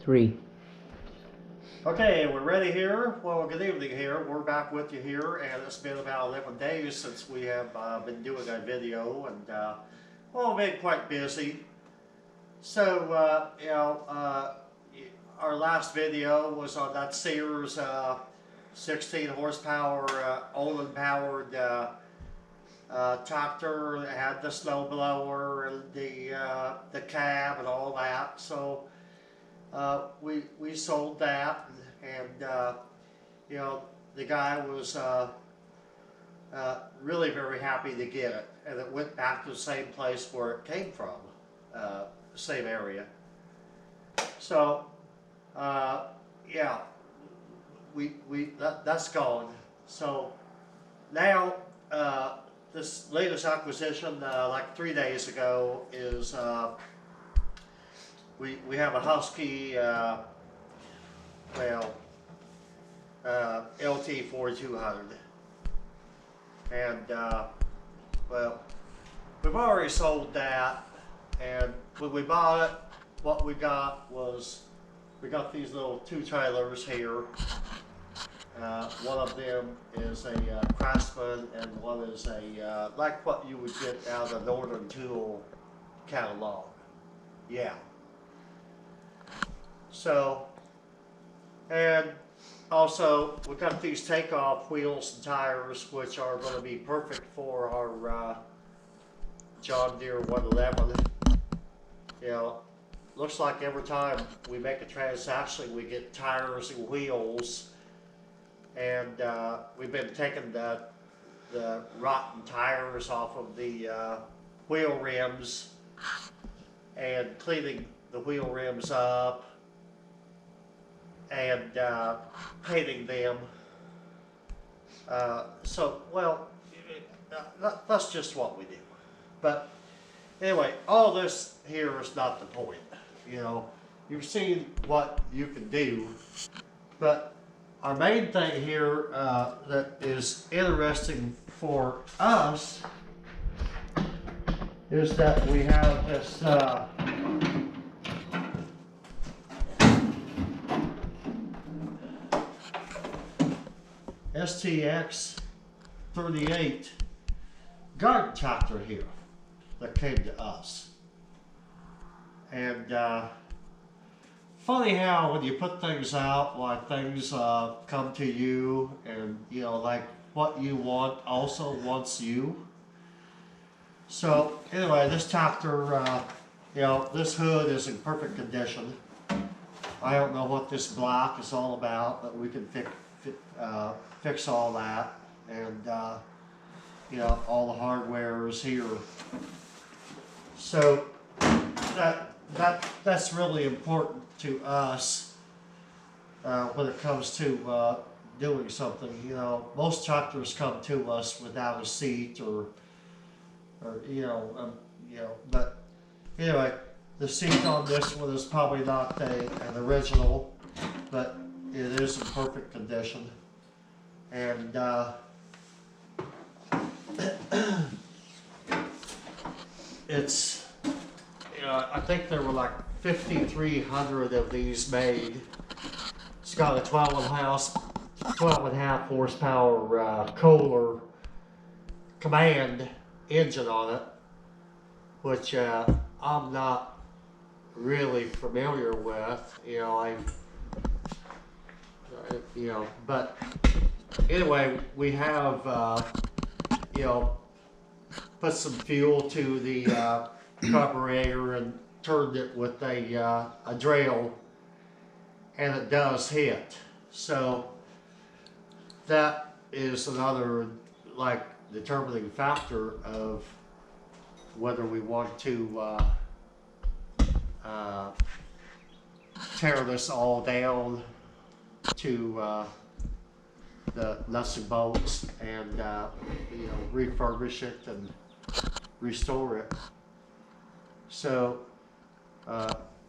3. Okay, we're ready here. Well, good evening here. We're back with you here, and it's been about 11 days since we have been doing a video, and well, been quite busy. So, our last video was on that Sears 16 horsepower Olin powered tractor that had the snow blower and the cab and all that. So we sold that, and the guy was really very happy to get it, and it went back to the same place where it came from, same area. So yeah, that's gone. So now this latest acquisition, like 3 days ago, is we have a Husky, LT 4200, and well, we've already sold that. And when we bought it, what we got was we got these little 2 trailers here. One of them is a Craftsman, and one is a like what you would get out of the Northern Tool catalog. Yeah. So, and also we got these takeoff wheels and tires, which are going to be perfect for our John Deere 111. Looks like every time we make a transaction, we get tires and wheels, and we've been taking the rotten tires off of the wheel rims and cleaning the wheel rims up and painting them. So, well, that's just what we do. But anyway, all this here is not the point. You've seen what you can do, but our main thing here that is interesting for us is that we have this STX 38 garden tractor here that came to us. And funny how when you put things out, like things come to you, and like what you want also wants you. So anyway, this tractor, this hood is in perfect condition. I don't know what this block is all about, but we can fix all that, and all the hardware is here. So that's really important to us when it comes to doing something. Most tractors come to us without a seat or but anyway, the seat on this one is probably not an original, but it is in perfect condition. And it's, I think there were like 5,300 of these made. It's got a 12.5 horsepower Kohler Command engine on it, which I'm not really familiar with. But anyway, we have put some fuel to the carburetor and turned it with a drill, and it does hit. So that is another determining factor of whether we want to tear this all down to the nuts and bolts and refurbish it and restore it. So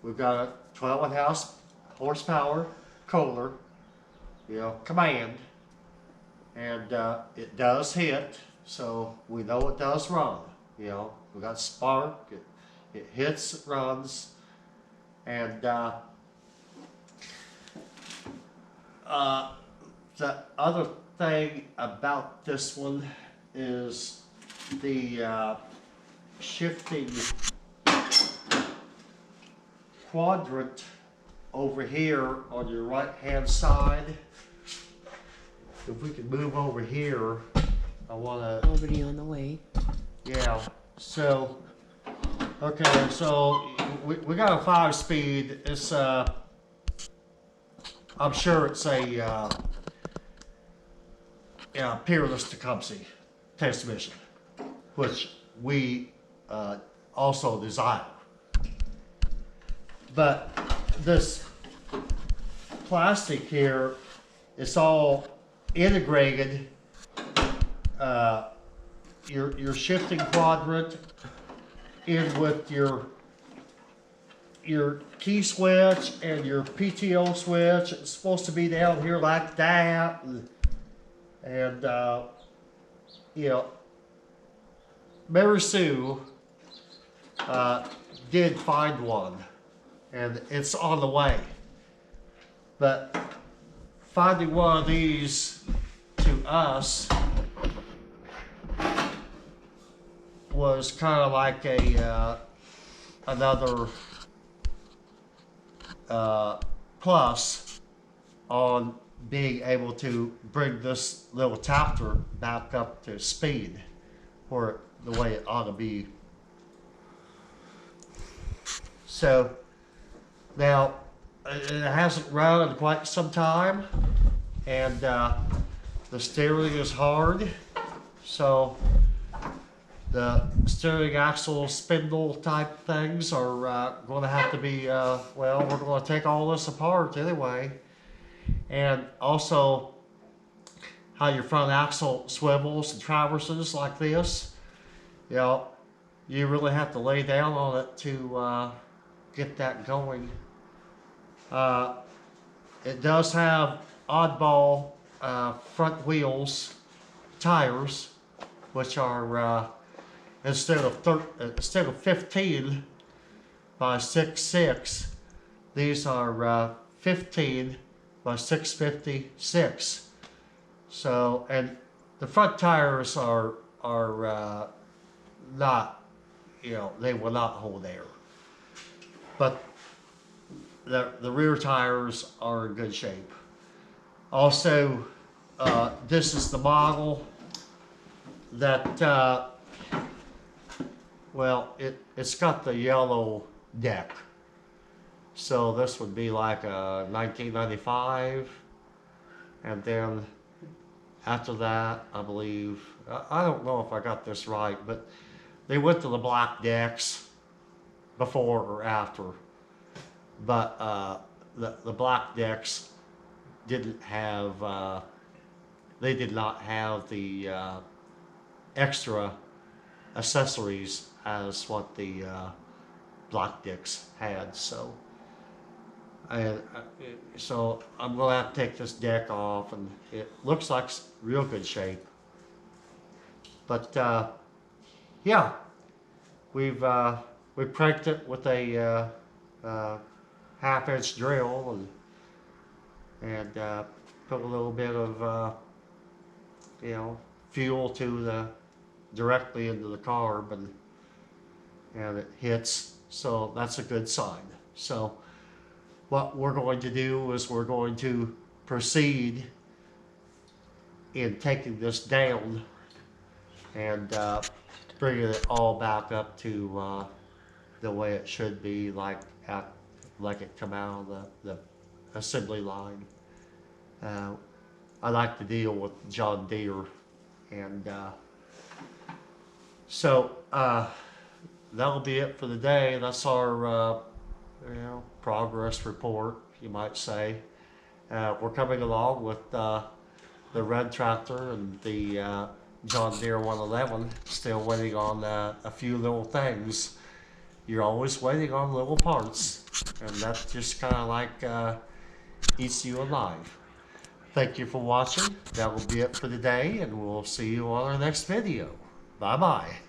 we've got a 12.5 horsepower Kohler, Command, and it does hit, so we know it does run. We got spark, it hits, it runs, and the other thing about this one is the shifting quadrant over here on your right hand side. If we can move over here, I want to. Already on the way. Yeah, so, okay, so we got a 5-speed. It's, I'm sure it's a, Peerless Tecumseh transmission, which we also desire. But this plastic here, it's all integrated. Your shifting quadrant in with your key switch and your PTO switch. It's supposed to be down here like that, and you know, Mary Sue did find one, and it's on the way. But finding one of these to us was kind of like a another plus on being able to bring this little tractor back up to speed or the way it ought to be. So now it hasn't run in quite some time, and the steering is hard, so the steering axle spindle type things are going to have to be, well, we're going to take all this apart anyway. And also how your front axle swivels and traverses like this, you know, you really have to lay down on it to get that going. It does have oddball front wheels tires, which are instead of 15 by 6.6, these are 15 by 656. So, and the front tires are not, you know, they will not hold air. But the rear tires are in good shape. Also, this is the model that, well, it's got the yellow deck. So this would be like a 1995. And then after that, I believe, I don't know if I got this right, but they went to the black decks before or after. But the black decks didn't have, they did not have the extra accessories as what the black decks had. So, so I'm going to have to take this deck off, and it looks like it's real good shape. But yeah, we pranked it with a 1/2-inch drill and put a little bit of you know, fuel to directly into the carb, and it hits. So that's a good sign. So what we're going to do is we're going to proceed in taking this down and bringing it all back up to the way it should be, like it come out of the assembly line. I like to deal with John Deere, and so that'll be it for the day. That's our you know, progress report, you might say. We're coming along with the red tractor and the John Deere 111. Still waiting on a few little things. You're always waiting on little parts, and that just kind of like eats you alive. Thank you for watching. That will be it for today, and we'll see you on our next video. Bye-bye.